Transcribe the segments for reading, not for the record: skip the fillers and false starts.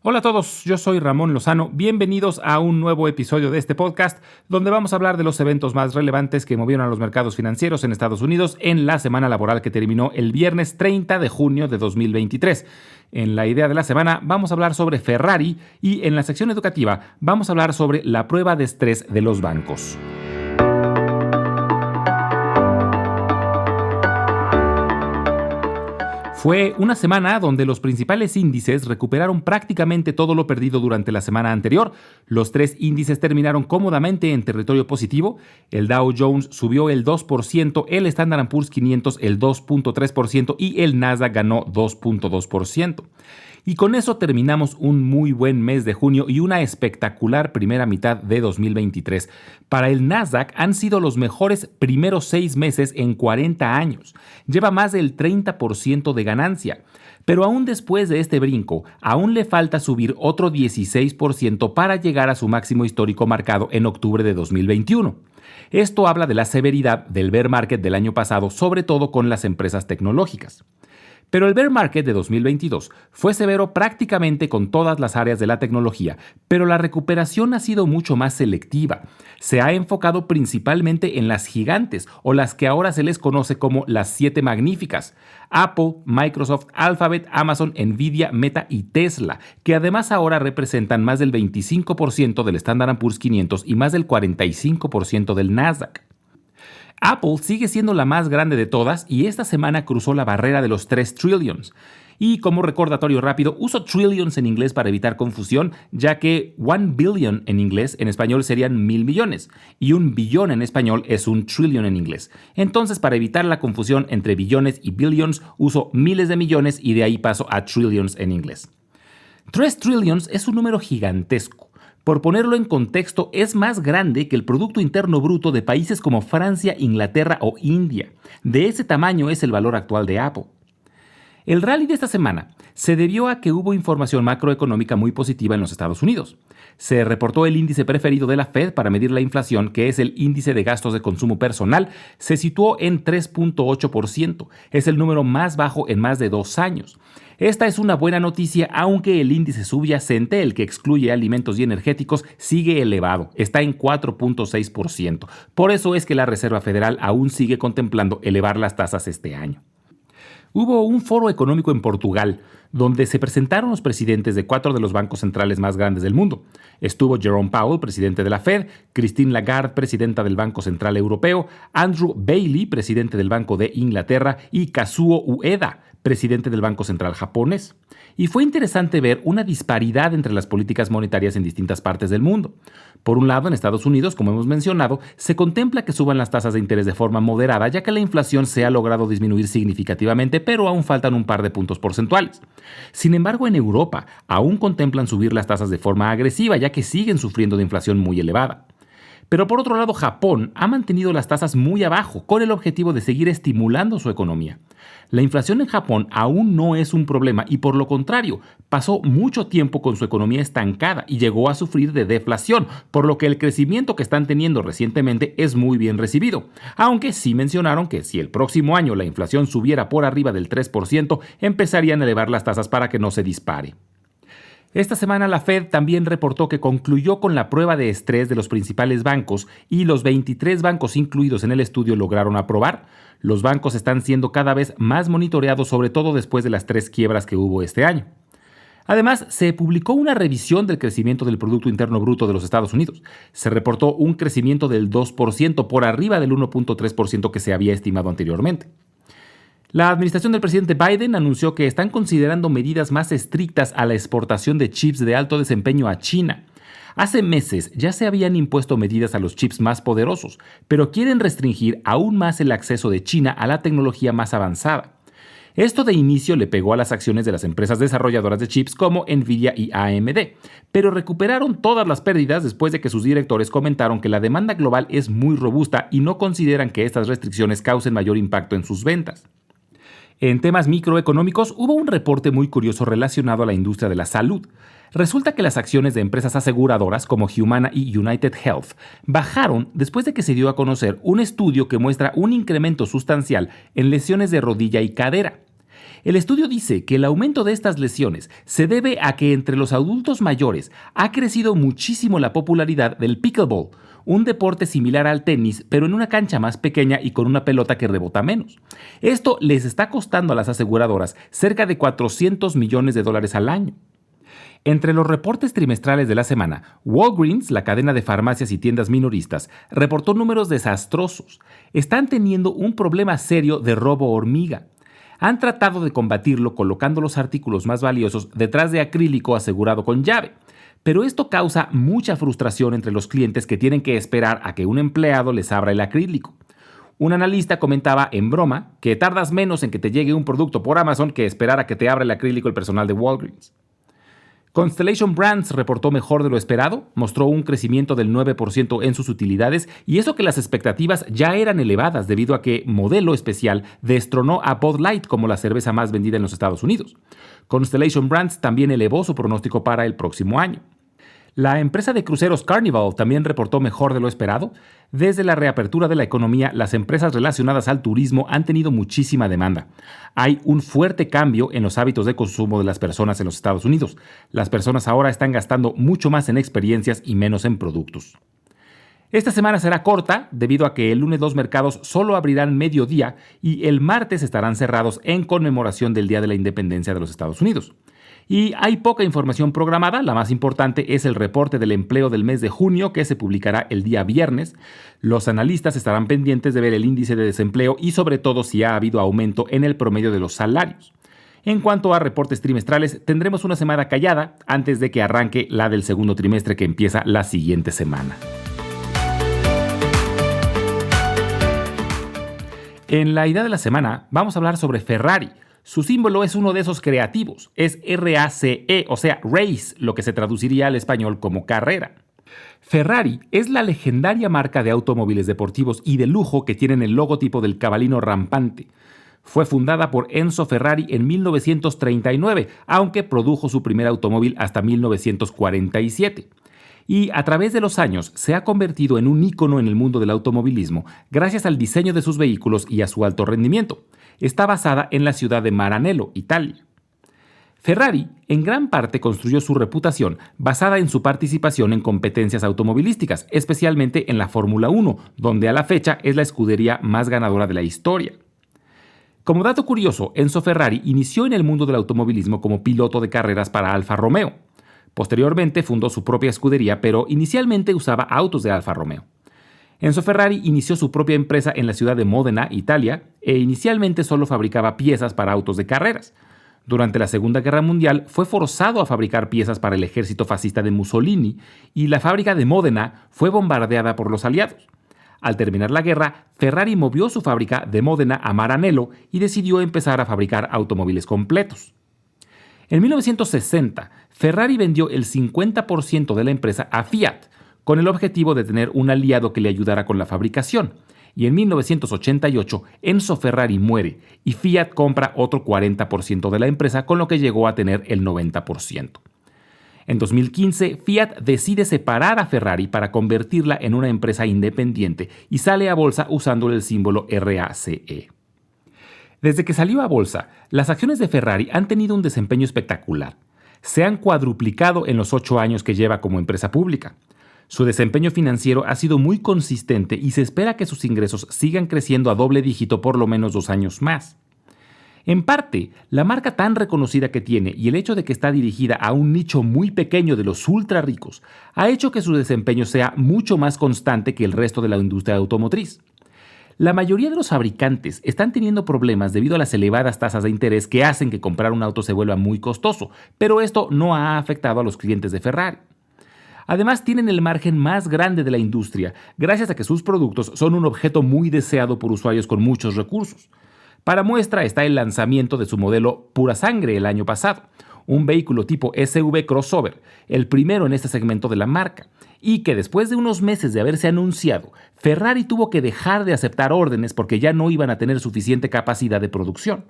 Hola a todos, yo soy Ramón Lozano. Bienvenidos a un nuevo episodio de este podcast donde vamos a hablar de los eventos más relevantes que movieron a los mercados financieros en Estados Unidos en la semana laboral que terminó el viernes 30 de junio de 2023. En la idea de la semana vamos a hablar sobre Ferrari y en la sección educativa vamos a hablar sobre la prueba de estrés de los bancos. Fue una semana donde los principales índices recuperaron prácticamente todo lo perdido durante la semana anterior. Los tres índices terminaron cómodamente en territorio positivo. El Dow Jones subió el 2%, el Standard & Poor's 500 el 2.3% y el Nasdaq ganó 2.2%. Y con eso terminamos un muy buen mes de junio y una espectacular primera mitad de 2023. Para el Nasdaq han sido los mejores primeros 6 meses en 40 años. Lleva más del 30% de ganancia. Pero aún después de este brinco, aún le falta subir otro 16% para llegar a su máximo histórico marcado en octubre de 2021. Esto habla de la severidad del bear market del año pasado, sobre todo con las empresas tecnológicas. Pero el bear market de 2022 fue severo prácticamente con todas las áreas de la tecnología, pero la recuperación ha sido mucho más selectiva. Se ha enfocado principalmente en las gigantes, o las que ahora se les conoce como las 7 magníficas: Apple, Microsoft, Alphabet, Amazon, Nvidia, Meta y Tesla, que además ahora representan más del 25% del Standard & Poor's 500 y más del 45% del Nasdaq. Apple sigue siendo la más grande de todas y esta semana cruzó la barrera de los 3 trillions. Y como recordatorio rápido, uso trillions en inglés para evitar confusión, ya que 1 billion en inglés, en español serían 1,000 millones, y 1 billón en español es 1 trillion en inglés. Entonces, para evitar la confusión entre billones y billions, uso miles de millones y de ahí paso a trillions en inglés. 3 trillions es un número gigantesco. Por ponerlo en contexto, es más grande que el Producto Interno Bruto de países como Francia, Inglaterra o India. De ese tamaño es el valor actual de Apple. El rally de esta semana se debió a que hubo información macroeconómica muy positiva en los Estados Unidos. Se reportó el índice preferido de la Fed para medir la inflación, que es el índice de gastos de consumo personal, se situó en 3.8%. Es el número más bajo en más de 2 años. Esta es una buena noticia, aunque el índice subyacente, el que excluye alimentos y energéticos, sigue elevado, está en 4.6%. Por eso es que la Reserva Federal aún sigue contemplando elevar las tasas este año. Hubo un foro económico en Portugal, donde se presentaron los presidentes de 4 de los bancos centrales más grandes del mundo. Estuvo Jerome Powell, presidente de la Fed, Christine Lagarde, presidenta del Banco Central Europeo, Andrew Bailey, presidente del Banco de Inglaterra, y Kazuo Ueda, presidente del Banco Central japonés. Y fue interesante ver una disparidad entre las políticas monetarias en distintas partes del mundo. Por un lado, en Estados Unidos, como hemos mencionado, se contempla que suban las tasas de interés de forma moderada, ya que la inflación se ha logrado disminuir significativamente, pero aún faltan un par de puntos porcentuales. Sin embargo, en Europa, aún contemplan subir las tasas de forma agresiva, ya que siguen sufriendo de inflación muy elevada. Pero por otro lado, Japón ha mantenido las tasas muy abajo, con el objetivo de seguir estimulando su economía. La inflación en Japón aún no es un problema y, por lo contrario, pasó mucho tiempo con su economía estancada y llegó a sufrir de deflación, por lo que el crecimiento que están teniendo recientemente es muy bien recibido. Aunque sí mencionaron que si el próximo año la inflación subiera por arriba del 3%, empezarían a elevar las tasas para que no se dispare. Esta semana la Fed también reportó que concluyó con la prueba de estrés de los principales bancos y los 23 bancos incluidos en el estudio lograron aprobar. Los bancos están siendo cada vez más monitoreados, sobre todo después de las 3 quiebras que hubo este año. Además, se publicó una revisión del crecimiento del Producto Interno Bruto de los Estados Unidos. Se reportó un crecimiento del 2% por arriba del 1.3% que se había estimado anteriormente. La administración del presidente Biden anunció que están considerando medidas más estrictas a la exportación de chips de alto desempeño a China. Hace meses ya se habían impuesto medidas a los chips más poderosos, pero quieren restringir aún más el acceso de China a la tecnología más avanzada. Esto de inicio le pegó a las acciones de las empresas desarrolladoras de chips como Nvidia y AMD, pero recuperaron todas las pérdidas después de que sus directores comentaron que la demanda global es muy robusta y no consideran que estas restricciones causen mayor impacto en sus ventas. En temas microeconómicos, hubo un reporte muy curioso relacionado a la industria de la salud. Resulta que las acciones de empresas aseguradoras como Humana y United Health bajaron después de que se dio a conocer un estudio que muestra un incremento sustancial en lesiones de rodilla y cadera. El estudio dice que el aumento de estas lesiones se debe a que entre los adultos mayores ha crecido muchísimo la popularidad del pickleball, un deporte similar al tenis, pero en una cancha más pequeña y con una pelota que rebota menos. Esto les está costando a las aseguradoras cerca de $400 millones al año. Entre los reportes trimestrales de la semana, Walgreens, la cadena de farmacias y tiendas minoristas, reportó números desastrosos. Están teniendo un problema serio de robo hormiga. Han tratado de combatirlo colocando los artículos más valiosos detrás de acrílico asegurado con llave. Pero esto causa mucha frustración entre los clientes que tienen que esperar a que un empleado les abra el acrílico. Un analista comentaba en broma que tardas menos en que te llegue un producto por Amazon que esperar a que te abra el acrílico el personal de Walgreens. Constellation Brands reportó mejor de lo esperado, mostró un crecimiento del 9% en sus utilidades y eso que las expectativas ya eran elevadas debido a que Modelo Especial destronó a Bud Light como la cerveza más vendida en los Estados Unidos. Constellation Brands también elevó su pronóstico para el próximo año. La empresa de cruceros Carnival también reportó mejor de lo esperado. Desde la reapertura de la economía, las empresas relacionadas al turismo han tenido muchísima demanda. Hay un fuerte cambio en los hábitos de consumo de las personas en los Estados Unidos. Las personas ahora están gastando mucho más en experiencias y menos en productos. Esta semana será corta debido a que el lunes los mercados solo abrirán mediodía y el martes estarán cerrados en conmemoración del Día de la Independencia de los Estados Unidos. Y hay poca información programada, la más importante es el reporte del empleo del mes de junio que se publicará el día viernes. Los analistas estarán pendientes de ver el índice de desempleo y sobre todo si ha habido aumento en el promedio de los salarios. En cuanto a reportes trimestrales, tendremos una semana callada antes de que arranque la del segundo trimestre que empieza la siguiente semana. En la idea de la semana vamos a hablar sobre Ferrari. Su símbolo es uno de esos creativos, es RACE, o sea, race, lo que se traduciría al español como carrera. Ferrari es la legendaria marca de automóviles deportivos y de lujo que tienen el logotipo del cabalino rampante. Fue fundada por Enzo Ferrari en 1939, aunque produjo su primer automóvil hasta 1947. Y a través de los años se ha convertido en un ícono en el mundo del automovilismo gracias al diseño de sus vehículos y a su alto rendimiento. Está basada en la ciudad de Maranello, Italia. Ferrari, en gran parte, construyó su reputación basada en su participación en competencias automovilísticas, especialmente en la Fórmula 1, donde a la fecha es la escudería más ganadora de la historia. Como dato curioso, Enzo Ferrari inició en el mundo del automovilismo como piloto de carreras para Alfa Romeo. Posteriormente fundó su propia escudería, pero inicialmente usaba autos de Alfa Romeo. Enzo Ferrari inició su propia empresa en la ciudad de Módena, Italia, e inicialmente solo fabricaba piezas para autos de carreras. Durante la Segunda Guerra Mundial fue forzado a fabricar piezas para el ejército fascista de Mussolini y la fábrica de Módena fue bombardeada por los aliados. Al terminar la guerra, Ferrari movió su fábrica de Módena a Maranello y decidió empezar a fabricar automóviles completos. En 1960, Ferrari vendió el 50% de la empresa a Fiat, con el objetivo de tener un aliado que le ayudara con la fabricación. Y en 1988, Enzo Ferrari muere y Fiat compra otro 40% de la empresa, con lo que llegó a tener el 90%. En 2015, Fiat decide separar a Ferrari para convertirla en una empresa independiente y sale a bolsa usando el símbolo RACE. Desde que salió a bolsa, las acciones de Ferrari han tenido un desempeño espectacular. Se han cuadruplicado en los 8 años que lleva como empresa pública. Su desempeño financiero ha sido muy consistente y se espera que sus ingresos sigan creciendo a doble dígito por lo menos 2 años más. En parte, la marca tan reconocida que tiene y el hecho de que está dirigida a un nicho muy pequeño de los ultra ricos ha hecho que su desempeño sea mucho más constante que el resto de la industria automotriz. La mayoría de los fabricantes están teniendo problemas debido a las elevadas tasas de interés que hacen que comprar un auto se vuelva muy costoso, pero esto no ha afectado a los clientes de Ferrari. Además, tienen el margen más grande de la industria, gracias a que sus productos son un objeto muy deseado por usuarios con muchos recursos. Para muestra está el lanzamiento de su modelo Pura Sangre el año pasado, un vehículo tipo SUV crossover, el primero en este segmento de la marca, y que después de unos meses de haberse anunciado, Ferrari tuvo que dejar de aceptar órdenes porque ya no iban a tener suficiente capacidad de producción.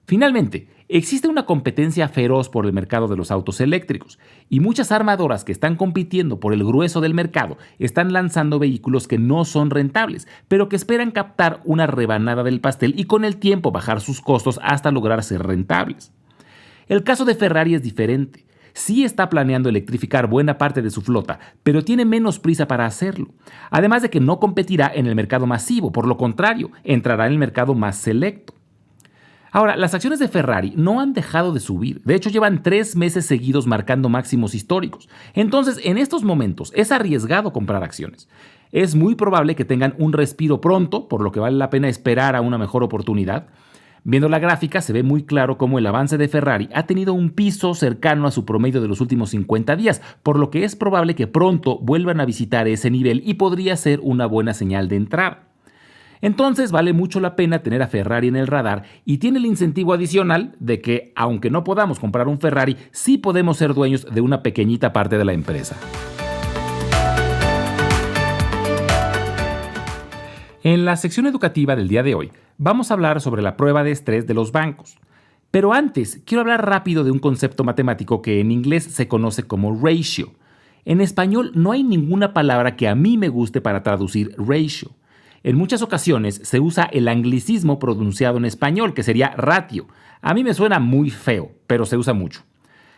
Finalmente, Existe una competencia feroz por el mercado de los autos eléctricos y muchas armadoras que están compitiendo por el grueso del mercado están lanzando vehículos que no son rentables, pero que esperan captar una rebanada del pastel y con el tiempo bajar sus costos hasta lograr ser rentables. El caso de Ferrari es diferente. Sí está planeando electrificar buena parte de su flota, pero tiene menos prisa para hacerlo. Además de que no competirá en el mercado masivo, por lo contrario, entrará en el mercado más selecto. Ahora, las acciones de Ferrari no han dejado de subir. De hecho, llevan 3 meses seguidos marcando máximos históricos. Entonces, en estos momentos es arriesgado comprar acciones. Es muy probable que tengan un respiro pronto, por lo que vale la pena esperar a una mejor oportunidad. Viendo la gráfica, se ve muy claro cómo el avance de Ferrari ha tenido un piso cercano a su promedio de los últimos 50 días, por lo que es probable que pronto vuelvan a visitar ese nivel y podría ser una buena señal de entrada. Entonces vale mucho la pena tener a Ferrari en el radar y tiene el incentivo adicional de que, aunque no podamos comprar un Ferrari, sí podemos ser dueños de una pequeñita parte de la empresa. En la sección educativa del día de hoy, vamos a hablar sobre la prueba de estrés de los bancos. Pero antes, quiero hablar rápido de un concepto matemático que en inglés se conoce como ratio. En español no hay ninguna palabra que a mí me guste para traducir ratio. En muchas ocasiones se usa el anglicismo pronunciado en español, que sería ratio. A mí me suena muy feo, pero se usa mucho.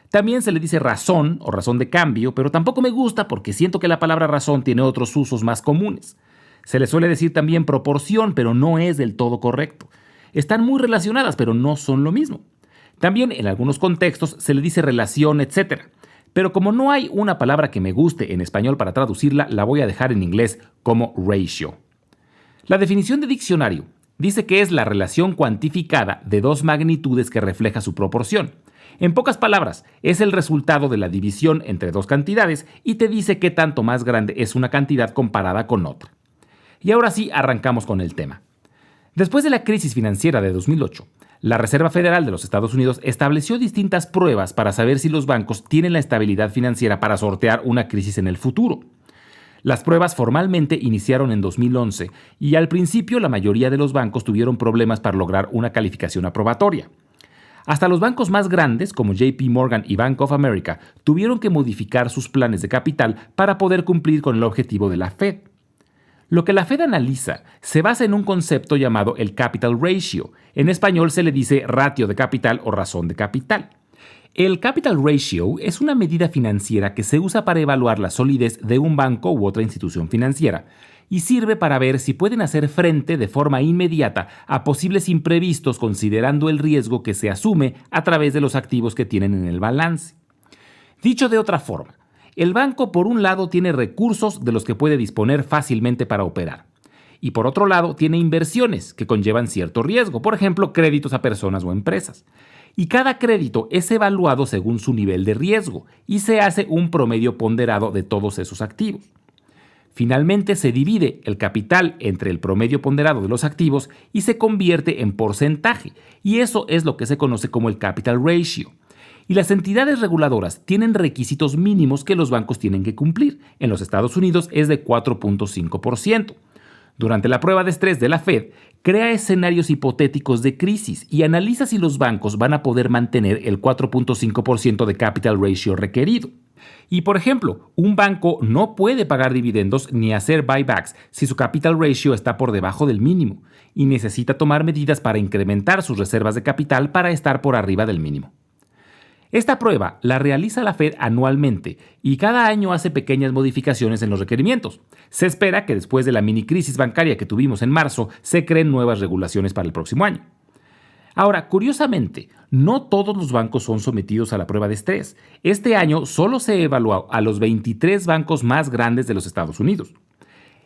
También se le dice razón o razón de cambio, pero tampoco me gusta porque siento que la palabra razón tiene otros usos más comunes. Se le suele decir también proporción, pero no es del todo correcto. Están muy relacionadas, pero no son lo mismo. También en algunos contextos se le dice relación, etc. Pero como no hay una palabra que me guste en español para traducirla, la voy a dejar en inglés como ratio. La definición de diccionario dice que es la relación cuantificada de dos magnitudes que refleja su proporción. En pocas palabras, es el resultado de la división entre dos cantidades y te dice qué tanto más grande es una cantidad comparada con otra. Y ahora sí, arrancamos con el tema. Después de la crisis financiera de 2008, la Reserva Federal de los Estados Unidos estableció distintas pruebas para saber si los bancos tienen la estabilidad financiera para sortear una crisis en el futuro. Las pruebas formalmente iniciaron en 2011 y al principio la mayoría de los bancos tuvieron problemas para lograr una calificación aprobatoria. Hasta los bancos más grandes, como JP Morgan y Bank of America, tuvieron que modificar sus planes de capital para poder cumplir con el objetivo de la Fed. Lo que la Fed analiza se basa en un concepto llamado el capital ratio. En español se le dice ratio de capital o razón de capital. El capital ratio es una medida financiera que se usa para evaluar la solidez de un banco u otra institución financiera y sirve para ver si pueden hacer frente de forma inmediata a posibles imprevistos considerando el riesgo que se asume a través de los activos que tienen en el balance. Dicho de otra forma, el banco por un lado tiene recursos de los que puede disponer fácilmente para operar y por otro lado tiene inversiones que conllevan cierto riesgo, por ejemplo créditos a personas o empresas. Y cada crédito es evaluado según su nivel de riesgo y se hace un promedio ponderado de todos esos activos. Finalmente se divide el capital entre el promedio ponderado de los activos y se convierte en porcentaje, y eso es lo que se conoce como el capital ratio. Y las entidades reguladoras tienen requisitos mínimos que los bancos tienen que cumplir. En los Estados Unidos es de 4.5%. Durante la prueba de estrés de la Fed, crea escenarios hipotéticos de crisis y analiza si los bancos van a poder mantener el 4.5% de capital ratio requerido. Y por ejemplo, un banco no puede pagar dividendos ni hacer buybacks si su capital ratio está por debajo del mínimo y necesita tomar medidas para incrementar sus reservas de capital para estar por arriba del mínimo. Esta prueba la realiza la Fed anualmente y cada año hace pequeñas modificaciones en los requerimientos. Se espera que después de la mini crisis bancaria que tuvimos en marzo, se creen nuevas regulaciones para el próximo año. Ahora, curiosamente, no todos los bancos son sometidos a la prueba de estrés. Este año solo se evaluó a los 23 bancos más grandes de los Estados Unidos.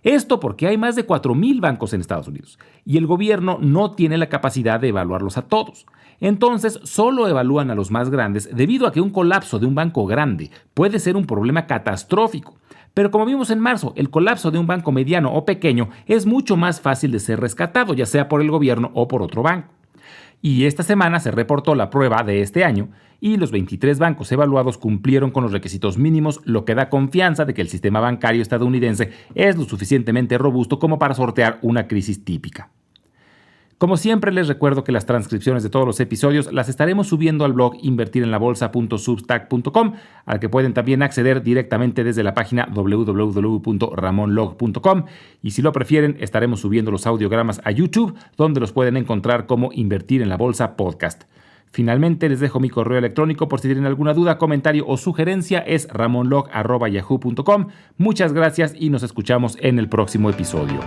Esto porque hay más de 4,000 bancos en Estados Unidos y el gobierno no tiene la capacidad de evaluarlos a todos. Entonces, solo evalúan a los más grandes debido a que un colapso de un banco grande puede ser un problema catastrófico. Pero como vimos en marzo, el colapso de un banco mediano o pequeño es mucho más fácil de ser rescatado, ya sea por el gobierno o por otro banco. Y esta semana se reportó la prueba de este año y los 23 bancos evaluados cumplieron con los requisitos mínimos, lo que da confianza de que el sistema bancario estadounidense es lo suficientemente robusto como para sortear una crisis típica. Como siempre, les recuerdo que las transcripciones de todos los episodios las estaremos subiendo al blog invertirenlabolsa.substack.com, al que pueden también acceder directamente desde la página www.ramonlog.com, y si lo prefieren, estaremos subiendo los audiogramas a YouTube, donde los pueden encontrar como Invertir en la Bolsa Podcast. Finalmente, les dejo mi correo electrónico por si tienen alguna duda, comentario o sugerencia, es ramonlog@yahoo.com. Muchas gracias y nos escuchamos en el próximo episodio.